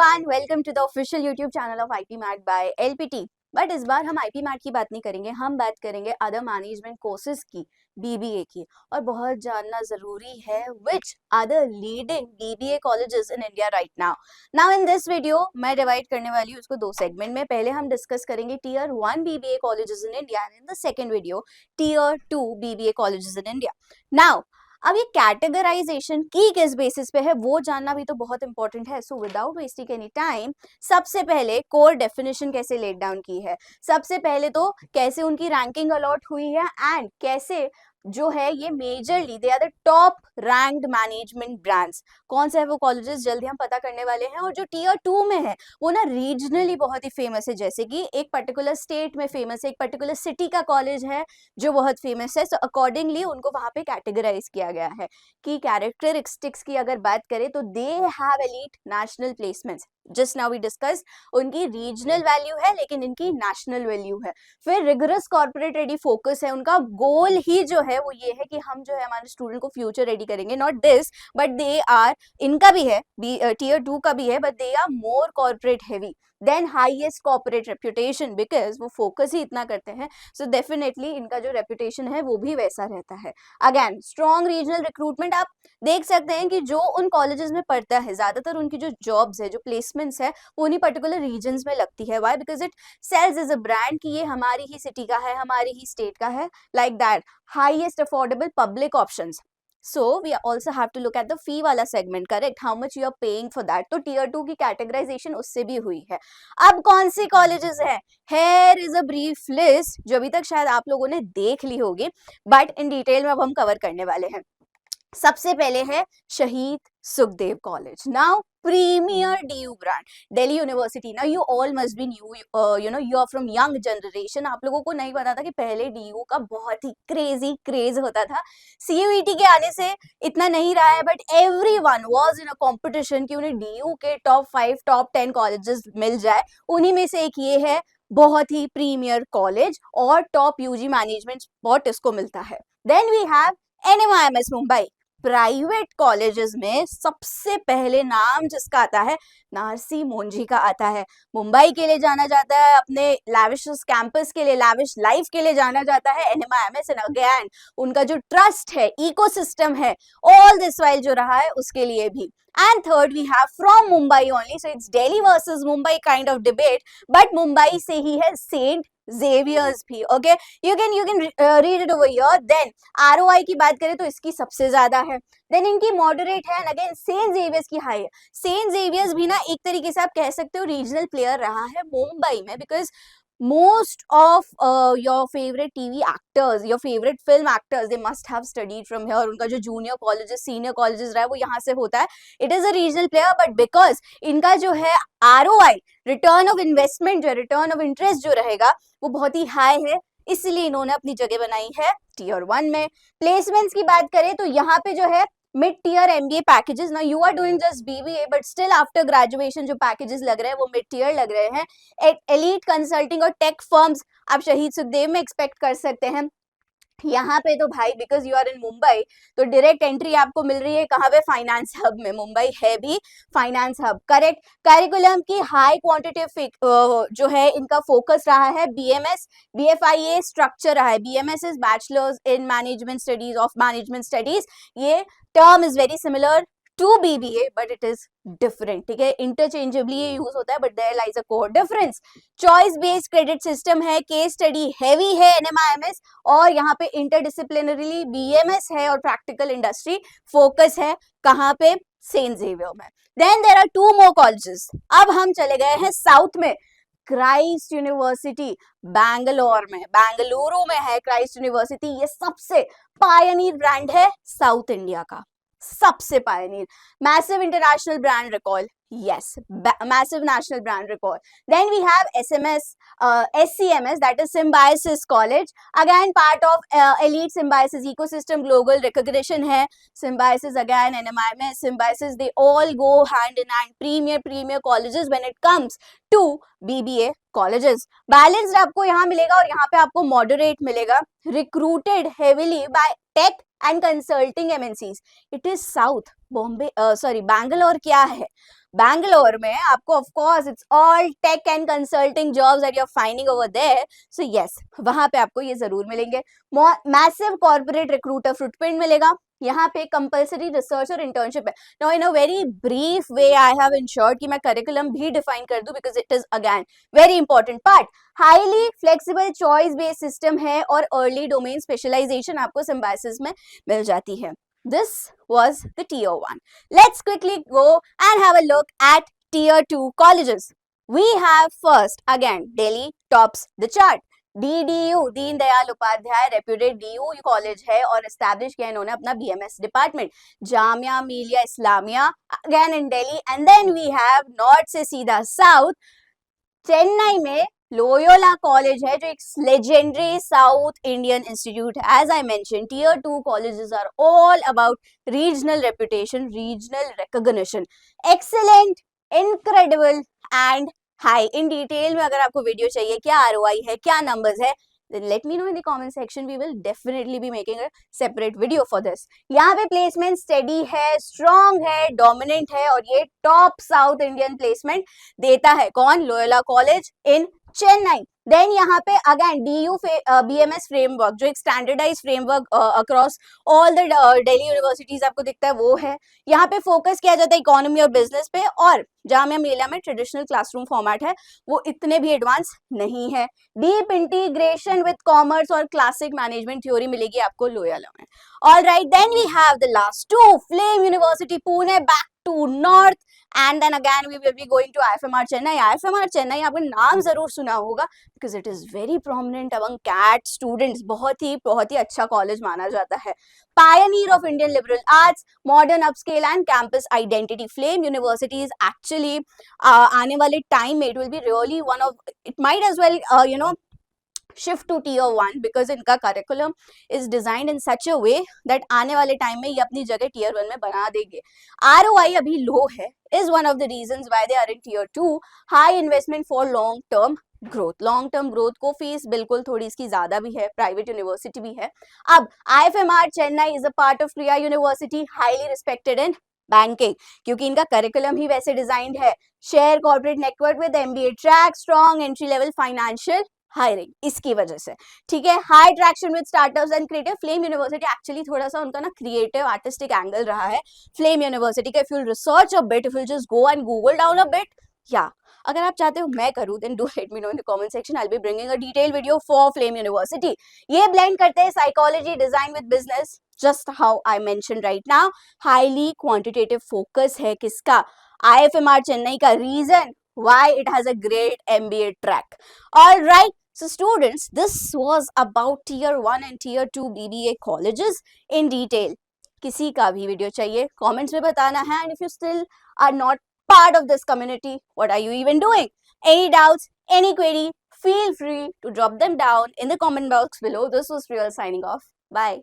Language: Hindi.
everyone, welcome to the official YouTube channel of IP MAT by LPT. But इस बार हम IP MAT की बात नहीं करेंगे, हम बात करेंगे अदर मैनेजमेंट कोर्सेज की, BBA की। और बहुत जानना जरूरी है which other leading BBA colleges in India right now. Now in this video मैं डिवाइड करने वाली हूँ उसको दो सेगमेंट में। पहले हम डिस्कस करेंगे Tier 1 BBA colleges in India and in the second video Tier 2 BBA colleges in India. Now अब ये कैटेगराइजेशन की किस बेसिस पे है वो जानना भी तो बहुत इंपॉर्टेंट है। So without wasting any time, सबसे पहले कोर डेफिनेशन कैसे लेट डाउन की है, सबसे पहले तो कैसे उनकी रैंकिंग अलॉट हुई है एंड कैसे जो है ये majorly they are the top ranked management brands. कौन से है वो कॉलेजेस जल्दी हम पता करने वाले हैं। और जो टीयर 2 में है वो ना रीजनली बहुत ही फेमस है, जैसे कि एक पर्टिकुलर स्टेट में फेमस है, एक पर्टिकुलर सिटी का कॉलेज है जो बहुत फेमस है। सो अकॉर्डिंगली उनको वहां पे कैटेगराइज किया गया है कि कैरेक्टरिस्टिक्स की अगर बात करें तो they have elite national placements. Just now we discuss उनकी रीजनल वैल्यू है लेकिन इनकी नेशनल वैल्यू है। फिर रिगरस कॉर्पोरेट रेडी फोकस है, उनका गोल ही जो है वो ये है कि हम जो है हमारे स्टूडेंट को फ्यूचर रेडी करेंगे। Not this but they are, इनका भी है टीयर 2 का भी है, but they are more corporate heavy than highest corporate reputation because वो फोकस ही इतना करते हैं। सो डेफिनेटली इनका जो रेप्यूटेशन है वो भी वैसा रहता है। अगेन स्ट्रॉन्ग रीजनल रिक्रूटमेंट, आप देख सकते हैं कि जो उन कॉलेजेस में पढ़ता है ज्यादातर उनकी जो जॉब्स है, जो प्लेसमेंट्स है वो उन्हीं पर्टिकुलर रीजन्स में लगती है। Why? Because it sells as a brand कि ये हमारी ही सिटी का है, हमारी ही स्टेट का है, like that. Highest affordable public options. So we also have to look at the fee वाला segment, correct? How much you are paying for that? तो tier 2 की categorization उससे भी हुई है। अब कौन सी colleges है? Here is a brief list जो अभी तक शायद आप लोगों ने देख ली होगी, but in detail में अब हम cover करने वाले हैं। सबसे पहले है Shaheed Sukhdev college, now premier DU brand, Delhi university. ना you all must be new, you know you are from young generation. आप लोगों को नहीं पता था कि पहले DU का बहुत ही क्रेजी क्रेज होता था। CUET के आने से इतना नहीं रहा है, but everyone was in a competition कि उन्हें DU के टॉप 5 टॉप 10 कॉलेजेस मिल जाए। उन्हीं में से एक ये है, बहुत ही प्रीमियर कॉलेज और टॉप UG मैनेजमेंट स्पॉट इसको मिलता है। Then we have NMIMS Mumbai. Private colleges में सबसे पहले नाम जिसका आता है नारसी मोंजी का आता है। मुंबई के लिए जाना जाता है, अपने लैविश कैंपस के लिए, लैविश लाइफ के लिए जाना जाता है NMIMS। एंड अगेन उनका जो ट्रस्ट है, इकोसिस्टम है, ऑल दिस वाइल जो रहा है उसके लिए भी। And third we have from Mumbai only, so it's Delhi versus Mumbai kind of debate, but Mumbai से ही है सेंट जेवियर्स भी। Okay, you can read it over here. Then ROI की बात करें तो इसकी सबसे ज्यादा है, देन इनकी मॉडरेट है, एंड अगेन सेंट जेवियर्स की हाई है। सेंट जेवियर्स भी ना एक तरीके से आप कह सकते हो रीजनल प्लेयर रहा है मुंबई में, because most of your favorite TV actors, your favorite film actors, they must have studied from here। उनका जो junior colleges, senior colleges रहा है वो यहाँ से होता है। It is a regional player, but because इनका जो है ROI, return of investment जो है, return of interest जो रहेगा वो बहुत ही high है, इसलिए इन्होंने अपनी जगह बनाई है Tier 1 में। प्लेसमेंट्स की बात करें तो यहाँ पे जो है मिड टीयर MBA पैकेजेस, ना you are doing just BBA but still after graduation जो पैकेजेस लग रहे हैं वो मिड टीयर लग रहे हैं। एलीट कंसल्टिंग और टेक फर्म्स आप शहीद सुखदेव में एक्सपेक्ट कर सकते हैं। यहाँ पे तो भाई because you are in Mumbai तो डायरेक्ट एंट्री आपको मिल रही है कहाँ पे? फाइनेंस हब में। मुंबई है भी फाइनेंस हब, करेक्ट। करिकुलम की हाई क्वांटिटेटिव जो है इनका फोकस रहा है BMS BFIA स्ट्रक्चर रहा है। BMS is bachelors in management studies of management studies. ये term is very similar to BBA but it is different, ठीक है। इंटरचेंजेबली ये यूज होता है but there lies a core difference. Choice based credit system है, केस स्टडी हैवी है NMIMS, और यहाँ पे इंटरडिसिप्लिनरीली BMS है और प्रैक्टिकल इंडस्ट्री फोकस है कहाँ पे? सेंट जेवियर में। Then there are 2 more colleges. अब हम चले गए हैं साउथ में। क्राइस्ट यूनिवर्सिटी बैंगलोर में, बेंगलुरु में है क्राइस्ट यूनिवर्सिटी। ये सबसे पायनियर ब्रांड है साउथ इंडिया का, सबसे Pioneer. Massive international brand recall, yes, massive national brand recall. Then we have SCMS, that is Symbiosis College, again part of elite Symbiosis ecosystem, global recognition है। Symbiosis again, NMIMS, Symbiosis, they all go hand in hand, premier colleges when it comes to BBA colleges। Balanced आपको यहाँ मिलेगा और यहाँ पे आपको moderate मिलेगा। Recruited heavily by tech and consulting MNCs. It is South Bombay, sorry, Bangalore क्या है? बैंगलोर में आपको of course it's all tech and consulting jobs that you are finding over there, so yes वहां पे आपको ये जरूर मिलेंगे। मैसिव कॉर्पोरेट रिक्रूटर फुटप्रिंट मिलेगा, यहाँ पे कंपलसरी रिसर्च और इंटर्नशिप है। Now in a very brief way I have insured कि मैं करिकुलम भी डिफाइन कर दूं because it is again very important part. Highly flexible choice based system है और अर्ली डोमेन स्पेशलाइजेशन आपको सिम्बायोसिस में मिल जाती है। This was the tier 1. Let's quickly go and have a look at tier 2 colleges. We have first again Delhi tops the chart. DDU Deen Dayal Upadhyaya reputed DU college है और एस्टैब्लिश किया इन्होंने अपना BMS department. Jamia Millia Islamia again in Delhi and then we have north से सीधा साउथ चेन्नई में लोयोला कॉलेज है जो एक लेजेंडरी साउथ इंडियन इंस्टीट्यूट है। As I mention tier 2 colleges are all about regional reputation, regional recognition, excellent, incredible and high. In detail में अगर आपको वीडियो चाहिए, क्या ROI है, क्या नंबर्स है, then let me know in the comment section. We will definitely be making a separate video for this. यहाँ पे प्लेसमेंट स्टेडी है, स्ट्रॉन्ग है, डोमिनेंट है और ये टॉप साउथ इंडियन प्लेसमेंट देता है। कौन? Loyola college in Chennai. Then यहाँ पे अगेन DU BMS फ्रेमवर्क जो एक standardise framework across all the Delhi universities आपको दिखता है वो है। यहाँ पे फोकस किया जाता है इकोनॉमी और बिजनेस पे और जामिया मिलिया में ट्रेडिशनल क्लासरूम फॉर्मेट है, वो इतने भी एडवांस नहीं है। डीप इंटीग्रेशन विद कॉमर्स और क्लासिक मैनेजमेंट थ्योरी मिलेगी आपको लोयोला में। Alright, then we have the last two, FLAME university Pune back to north and then again we will be going to IFMR Chennai. IFMR Chennai आपने नाम जरूर सुना होगा because it is very prominent among CAT students. बहुत ही अच्छा कॉलेज माना जाता है। Pioneer of Indian liberal arts, modern upscale and campus identity. Flame University is actually आने वाले टाइम में it will be really one of, it might as well shift to tier 1 because इनका curriculum is designed in such a way that आने वाले टाइम में ये अपनी जगह tier 1 में बना देंगे। ROI अभी लो है is one of the reasons why they are in tier 2. High investment for long term growth. Long term growth को फीस बिल्कुल थोड़ी इसकी ज्यादा भी है, प्राइवेट यूनिवर्सिटी भी है। अब IFMR Chennai is a part of Krea university, highly respected in banking क्योंकि इनका करिकुलम ही वैसे डिजाइंड है। Share corporate network with MBA track, strong entry level financial hiring, इसकी वजह से ठीक है। High traction with startups and creative. Flame university actually थोड़ा सा उनका ना क्रिएटिव आर्टिस्टिक एंगल रहा है फ्लेम यूनिवर्सिटी का। If you research a bit, if you just go and Google down a bit, या अगर आप चाहते हो मैं करूं then do let me know in the comment section. I will be bringing a detail video for FLAME university. ये ब्लेंड करते हैं psychology design with business, just how I mention right now. Highly quantitative focus है किसका? IFMR चेन्नई का। Reason why it has a great MBA track. All right, so students, this was about tier 1 and tier 2 BBA colleges in detail. किसी का भी वीडियो चाहिए कमेंट्स में बताना है, and if you still are not part of this community, what are you even doing? Any doubts, any query, feel free to drop them down in the comment box below. This was Priyal signing off. Bye.